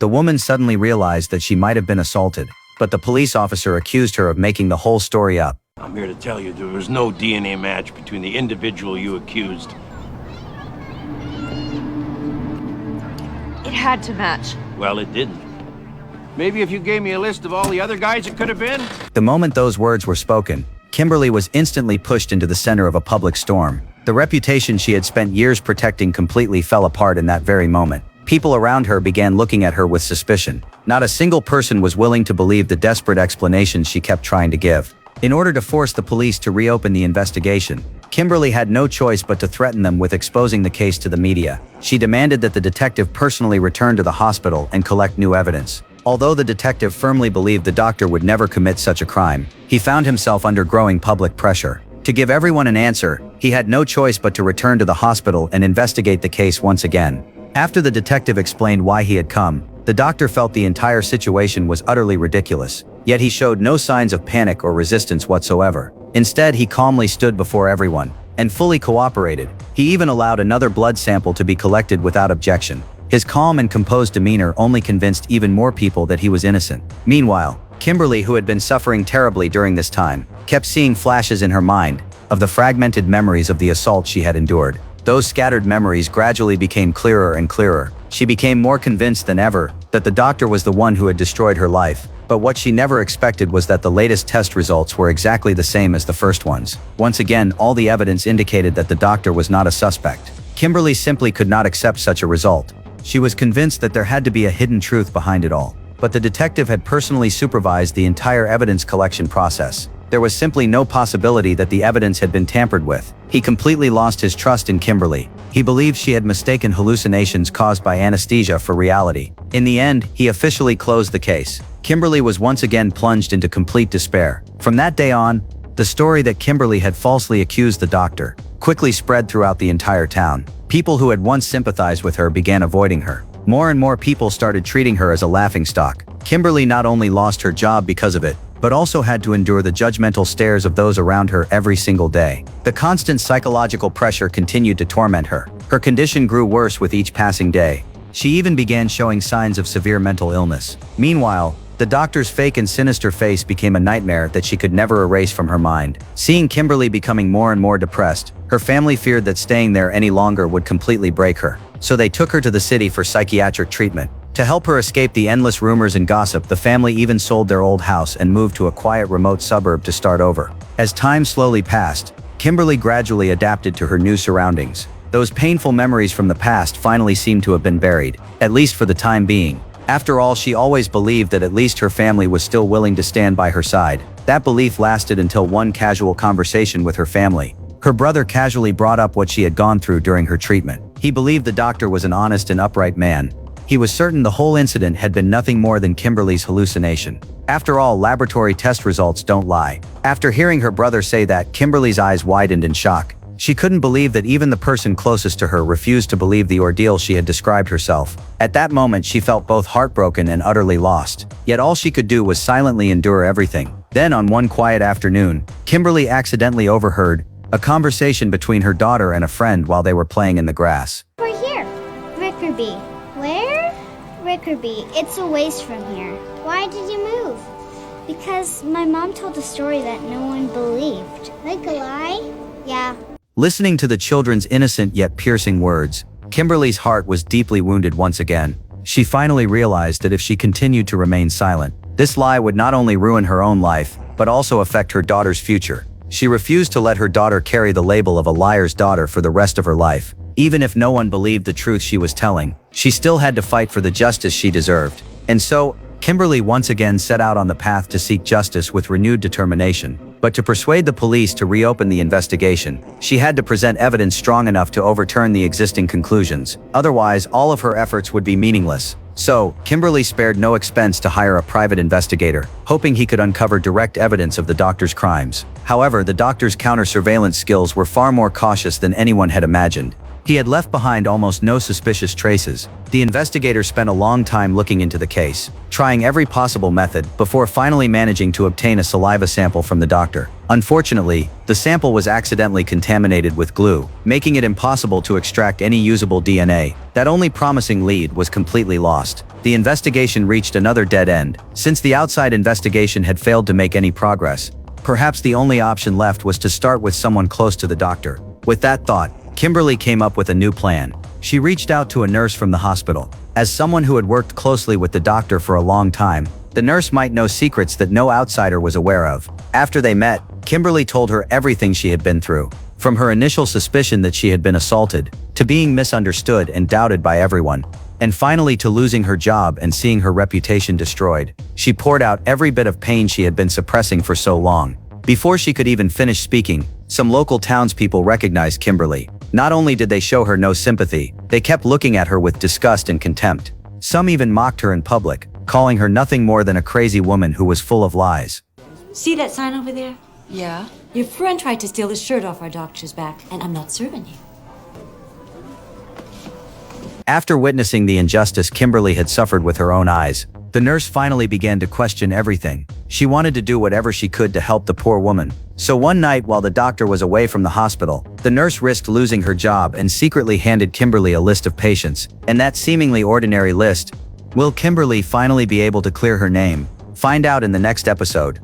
the woman suddenly realized that she might have been assaulted, but the police officer accused her of making the whole story up. I'm here to tell you there was no DNA match between the individual you accused. It had to match. Well, it didn't. Maybe if you gave me a list of all the other guys it could have been? The moment those words were spoken, Kimberly was instantly pushed into the center of a public storm. The reputation she had spent years protecting completely fell apart in that very moment. People around her began looking at her with suspicion. Not a single person was willing to believe the desperate explanations she kept trying to give. In order to force the police to reopen the investigation, Kimberly had no choice but to threaten them with exposing the case to the media. She demanded that the detective personally return to the hospital and collect new evidence. Although the detective firmly believed the doctor would never commit such a crime, he found himself under growing public pressure. To give everyone an answer, he had no choice but to return to the hospital and investigate the case once again. After the detective explained why he had come, the doctor felt the entire situation was utterly ridiculous, yet he showed no signs of panic or resistance whatsoever. Instead, he calmly stood before everyone and fully cooperated. He even allowed another blood sample to be collected without objection. His calm and composed demeanor only convinced even more people that he was innocent. Meanwhile, Kimberly, who had been suffering terribly during this time, kept seeing flashes in her mind of the fragmented memories of the assault she had endured. Those scattered memories gradually became clearer and clearer. She became more convinced than ever that the doctor was the one who had destroyed her life. But what she never expected was that the latest test results were exactly the same as the first ones. Once again, all the evidence indicated that the doctor was not a suspect. Kimberly simply could not accept such a result. She was convinced that there had to be a hidden truth behind it all. But the detective had personally supervised the entire evidence collection process. There was simply no possibility that the evidence had been tampered with. He completely lost his trust in Kimberly. He believed she had mistaken hallucinations caused by anesthesia for reality. In the end, he officially closed the case. Kimberly was once again plunged into complete despair. From that day on, the story that Kimberly had falsely accused the doctor quickly spread throughout the entire town. People who had once sympathized with her began avoiding her. More and more people started treating her as a laughingstock. Kimberly not only lost her job because of it, but also had to endure the judgmental stares of those around her every single day. The constant psychological pressure continued to torment her. Her condition grew worse with each passing day. She even began showing signs of severe mental illness. Meanwhile, the doctor's fake and sinister face became a nightmare that she could never erase from her mind. Seeing Kimberly becoming more and more depressed, her family feared that staying there any longer would completely break her. So they took her to the city for psychiatric treatment. To help her escape the endless rumors and gossip, the family even sold their old house and moved to a quiet remote suburb to start over. As time slowly passed, Kimberly gradually adapted to her new surroundings. Those painful memories from the past finally seemed to have been buried, at least for the time being. After all, she always believed that at least her family was still willing to stand by her side. That belief lasted until one casual conversation with her family. Her brother casually brought up what she had gone through during her treatment. He believed the doctor was an honest and upright man. He was certain the whole incident had been nothing more than Kimberly's hallucination. After all, laboratory test results don't lie. After hearing her brother say that, Kimberly's eyes widened in shock. She couldn't believe that even the person closest to her refused to believe the ordeal she had described herself. At that moment, she felt both heartbroken and utterly lost. Yet all she could do was silently endure everything. Then on one quiet afternoon, Kimberly accidentally overheard a conversation between her daughter and a friend while they were playing in the grass. We're here. Rickerby. Where? Rickerby. It's a ways from here. Why did you move? Because my mom told a story that no one believed. Like a lie? Yeah. Listening to the children's innocent yet piercing words, Kimberly's heart was deeply wounded once again. She finally realized that if she continued to remain silent, this lie would not only ruin her own life, but also affect her daughter's future. She refused to let her daughter carry the label of a liar's daughter for the rest of her life. Even if no one believed the truth she was telling, she still had to fight for the justice she deserved. And so, Kimberly once again set out on the path to seek justice with renewed determination. But to persuade the police to reopen the investigation, she had to present evidence strong enough to overturn the existing conclusions. Otherwise, all of her efforts would be meaningless. So, Kimberly spared no expense to hire a private investigator, hoping he could uncover direct evidence of the doctor's crimes. However, the doctor's counter-surveillance skills were far more cautious than anyone had imagined. He had left behind almost no suspicious traces. The investigator spent a long time looking into the case, trying every possible method before finally managing to obtain a saliva sample from the doctor. Unfortunately, the sample was accidentally contaminated with glue, making it impossible to extract any usable DNA. That only promising lead was completely lost. The investigation reached another dead end. Since the outside investigation had failed to make any progress, perhaps the only option left was to start with someone close to the doctor. With that thought, Kimberly came up with a new plan. She reached out to a nurse from the hospital. As someone who had worked closely with the doctor for a long time, the nurse might know secrets that no outsider was aware of. After they met, Kimberly told her everything she had been through. From her initial suspicion that she had been assaulted, to being misunderstood and doubted by everyone, and finally to losing her job and seeing her reputation destroyed. She poured out every bit of pain she had been suppressing for so long. Before she could even finish speaking, some local townspeople recognized Kimberly. Not only did they show her no sympathy, they kept looking at her with disgust and contempt. Some even mocked her in public, calling her nothing more than a crazy woman who was full of lies. See that sign over there? Yeah? Your friend tried to steal his shirt off our doctor's back, and I'm not serving you. After witnessing the injustice Kimberly had suffered with her own eyes, the nurse finally began to question everything. She wanted to do whatever she could to help the poor woman. So one night while the doctor was away from the hospital, the nurse risked losing her job and secretly handed Kimberly a list of patients. And that seemingly ordinary list, will Kimberly finally be able to clear her name? Find out in the next episode.